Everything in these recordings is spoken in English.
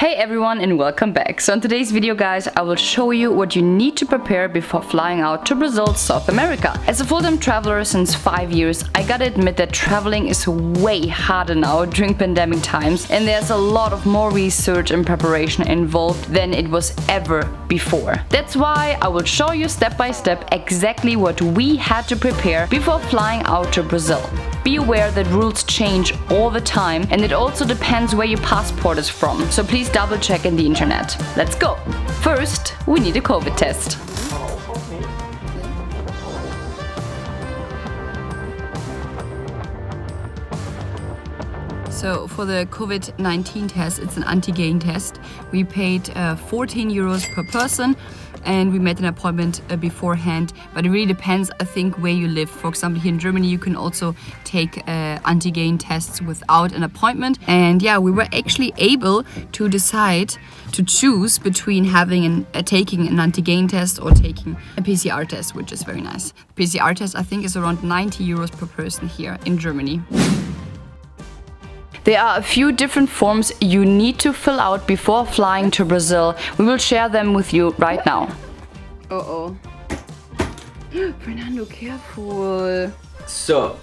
Hey everyone and welcome back. So in today's video guys, I will show you what you need to prepare before flying out to Brazil, South America. As a full-time traveler since 5 years, I gotta admit that traveling is way harder now during pandemic times, and there's a lot of more research and preparation involved than it was ever before. That's why I will show you step by step exactly what we had to prepare before flying out to Brazil. Be aware that rules change all the time, and it also depends where your passport is from, so please double check in the internet. Let's go! First, we need a COVID test. So for the COVID-19 test, it's an antigen test. We paid 14 euros per person, and we made an appointment beforehand, but it really depends, I think, where you live. For example, here in Germany you can also take antigen tests without an appointment, and yeah, we were actually able to decide to choose between having taking an antigen test or taking a PCR test, which is very nice. The PCR test I think is around 90 euros per person here in Germany. There are a few different forms you need to fill out before flying to Brazil. We will share them with you right now. Uh-oh. Fernando, careful. So,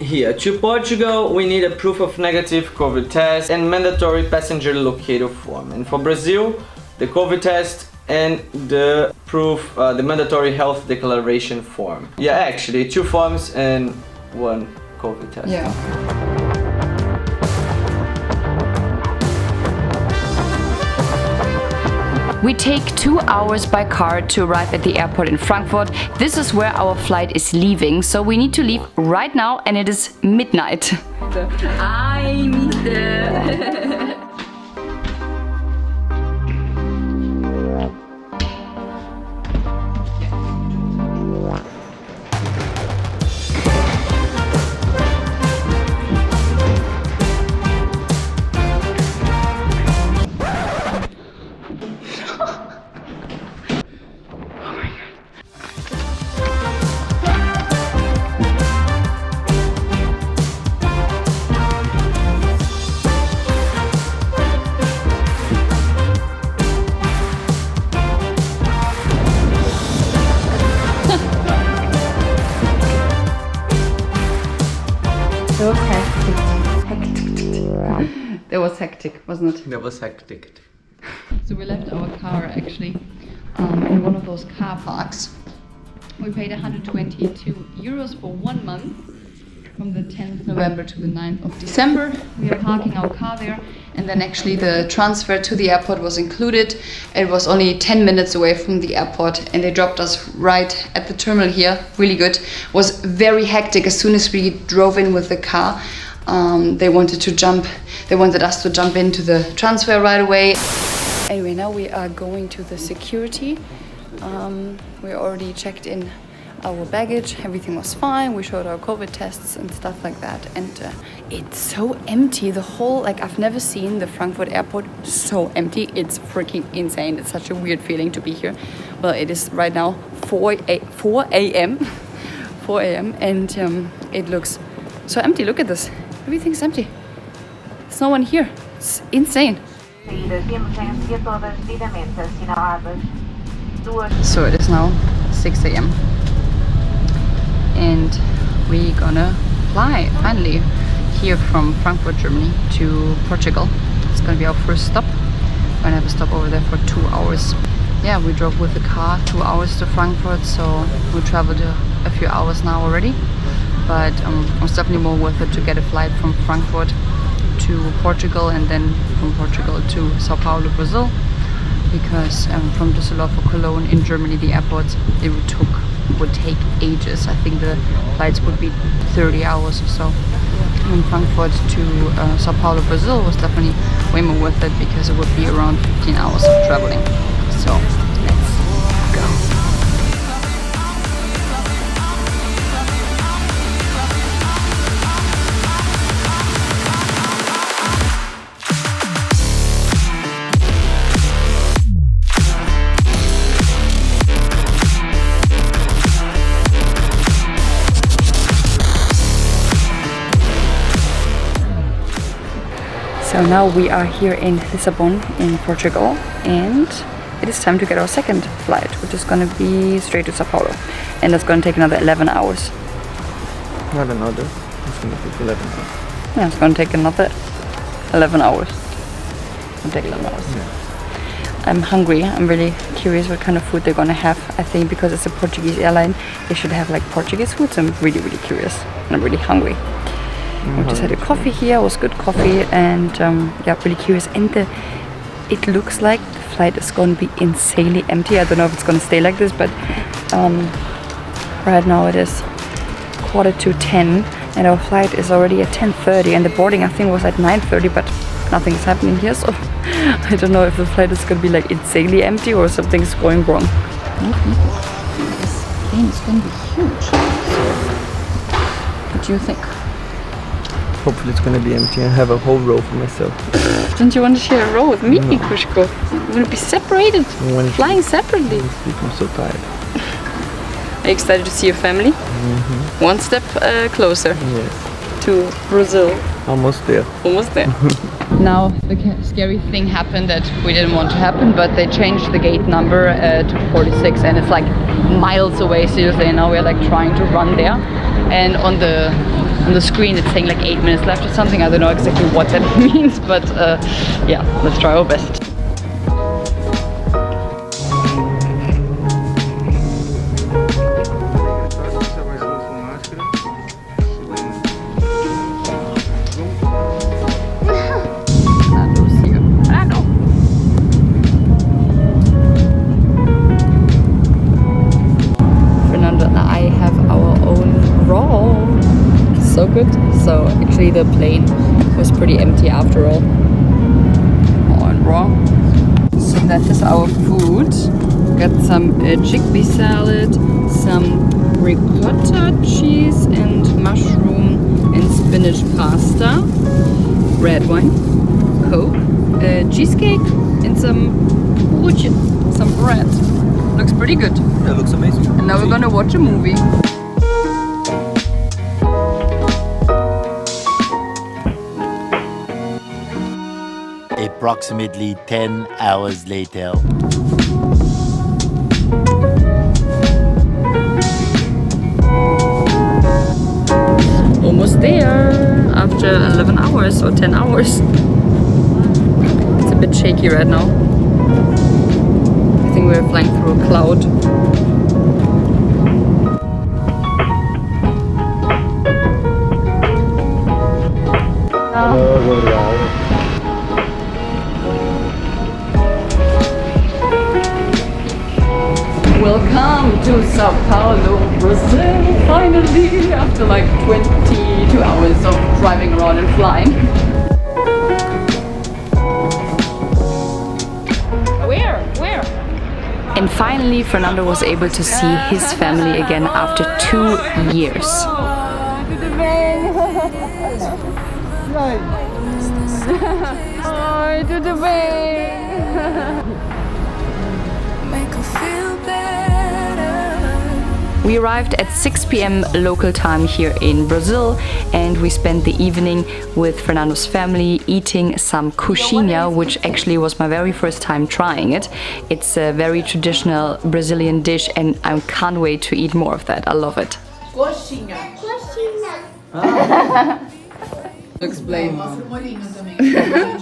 here to Portugal, we need a proof of negative COVID test and mandatory passenger locator form. And for Brazil, the COVID test and the proof, the mandatory health declaration form. Yeah, actually, 2 forms and 1 COVID test. Yeah. We take 2 hours by car to arrive at the airport in Frankfurt. This is where our flight is leaving, so we need to leave right now, and it is midnight. I need That was hectic, wasn't it? That was hectic. So we left our car actually in one of those car parks. We paid 122 euros for 1 month, from the 10th November to the 9th of December. We are parking our car there, and then actually the transfer to the airport was included. It was only 10 minutes away from the airport, and they dropped us right at the terminal here. Really good. It was very hectic as soon as we drove in with the car. They wanted us to jump into the transfer right away. Anyway, now we are going to the security. We already checked in our baggage, everything was fine. We showed our COVID tests and stuff like that, and it's so empty. The whole, I've never seen the Frankfurt airport so empty. It's freaking insane. It's such a weird feeling to be here. Well, it is right now 4 a.m. and it looks so empty. Look at this. Everything's empty. There's no one here. It's insane. So it is now 6 a.m. and we're gonna fly finally here from Frankfurt, Germany to Portugal. It's gonna be our first stop. We're gonna have a stop over there for 2 hours. Yeah, we drove with the car 2 hours to Frankfurt, so we traveled a few hours now already. But it's definitely more worth it to get a flight from Frankfurt to Portugal and then from Portugal to Sao Paulo, Brazil, because from Düsseldorf or Cologne in Germany, the airports would take ages. I think the flights would be 30 hours or so. From Frankfurt to Sao Paulo, Brazil was definitely way more worth it because it would be around 15 hours of traveling. So let's go. So So now we are here in Lisbon in Portugal, and it is time to get our second flight, which is going to be straight to Sao Paulo, and that's going to take another 11 hours. Not another. It's gonna take 11 hours. Yeah, it's going to take another 11 hours. It'll take 11 hours. Yeah. I'm hungry. I'm really curious what kind of food they're going to have. I think because it's a Portuguese airline, they should have like Portuguese food. So I'm really, really curious, and I'm really hungry. We just had a coffee here. It was good coffee, and yeah, really curious. And it looks like the flight is going to be insanely empty. I don't know if it's going to stay like this, but right now it is 9:45, and our flight is already at 10:30, and the boarding I think was at 9:30, but nothing's happening here, so I don't know if the flight is going to be like insanely empty or something's going wrong. This plane is going to be huge. What do you think? Hopefully it's gonna be empty. I have a whole row for myself. Don't you want to share a row with me, Kushko? We will be separated, flying separately. I'm so tired. Are you excited to see your family? One step closer to Brazil. Almost there. Almost there. Now the scary thing happened that we didn't want to happen, but they changed the gate number to 46, and it's like miles away, seriously. And now we're like trying to run there, and on the screen it's saying like 8 minutes left or something. I don't know exactly what that means, but yeah, let's try our best. So good. So actually the plane was pretty empty after all. Oh, and raw. So that is our food. Got some chickpea salad, some ricotta cheese and mushroom and spinach pasta, red wine, Coke, cheesecake and some brötchen, some bread. Looks pretty good. Yeah, it looks amazing. And now we're gonna watch a movie. Approximately 10 hours later. Almost there after 11 hours or 10 hours. It's a bit shaky right now. I think we're flying through a cloud. Welcome to Sao Paulo, Brazil, finally, after like 22 hours of driving around and flying. Where? And finally, Fernando was able to see his family again after 2 years. Oh, to the We arrived at 6 p.m. local time here in Brazil, and we spent the evening with Fernando's family eating some coxinha, which actually was my very first time trying it. It's a very traditional Brazilian dish, and I can't wait to eat more of that. I love it. Coxinha. Explain.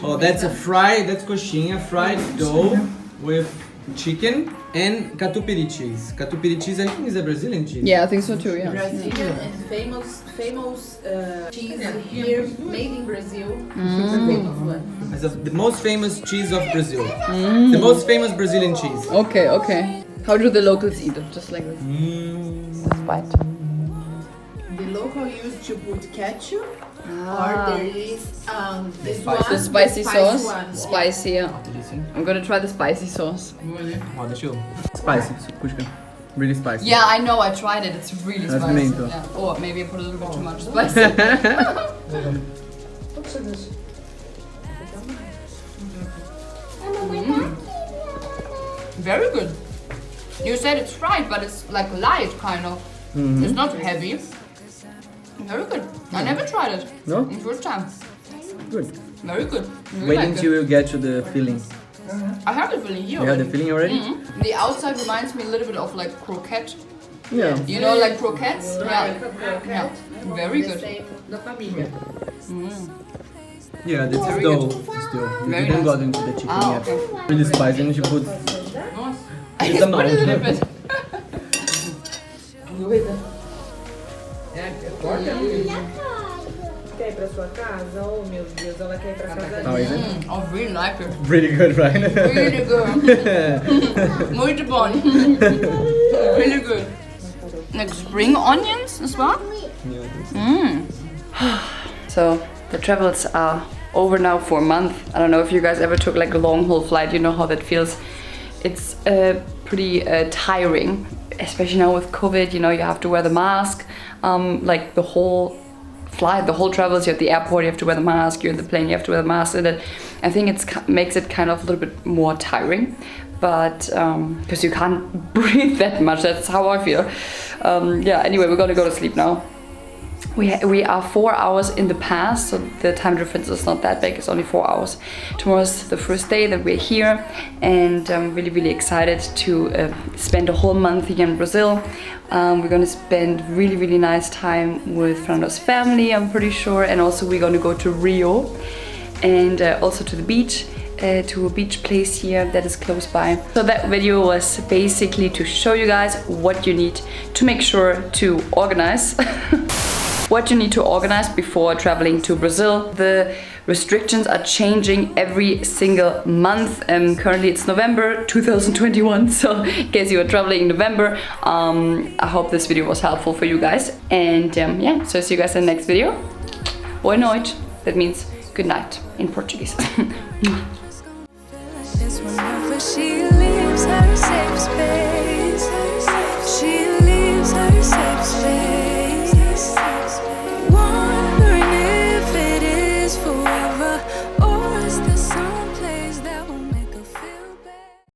Oh, that's that's coxinha, fried dough with chicken and catupiry cheese. Catupiry cheese, I think, is a Brazilian cheese. Yeah, I think so too. Yeah. Brazilian and famous cheese here, made in Brazil. Famous one. It's the most famous cheese of Brazil. The most famous Brazilian cheese. Okay. How do the locals eat it? Just like this. Let's bite. The local used to put ketchup, or there is this one, The spicy sauce. one. Spicy. Yeah. I'm gonna try the spicy sauce. Oh, deixa eu. Spicy, Kushka. Really spicy. Yeah, I know. I tried it. It's really That's spicy. mint, though. Yeah. Or maybe I put a little bit too much spicy. Very good. You said it's fried, but it's like light, kind of. It's not heavy. Very good. I never tried it. No? First time. Good. Very good. Really Wait like until you get to the filling. I have the feeling here. You have the filling already? The outside reminds me a little bit of like croquette. Yeah. You know, like croquettes? Yeah. Yeah. Very good. Yeah, this Very is dough still. You Very didn't nice. go into the chicken Ah, yet. okay. Really spicy and you put I It's just a put a little mouth. bit. Quer ir pra sua casa? Oh meu Deus, ela quer ir pra casa How is dela. it? I really like it. Really good, right? Really good. Muito bom. Really good. Like spring onions as well. So the travels are over now for a month. I don't know if you guys ever took like a long haul flight. You know how that feels. It's pretty tiring, especially now with COVID. You know, you have to wear the mask. Like the whole flight, the whole travels. You're at the airport, you have to wear the mask. You're in the plane, you have to wear the mask. And I think it makes it kind of a little bit more tiring. But because you can't breathe that much, that's how I feel. Yeah. Anyway, we're gonna go to sleep now. We are 4 hours in the past, so the time difference is not that big. It's only 4 hours. Tomorrow's the first day that we're here, and I'm really excited to spend a whole month here in Brazil. We're gonna spend really nice time with Fernando's family, I'm pretty sure, and also we're gonna go to Rio and also to the beach. To a beach place here that is close by. So that video was basically to show you guys what you need to make sure to organize. What you need to organize before traveling to Brazil. The restrictions are changing every single month. Currently it's November 2021, so in case you are traveling in November, I hope this video was helpful for you guys. And yeah, so see you guys in the next video. Boa noite. That means good night in Portuguese. Whenever she leaves her safe space.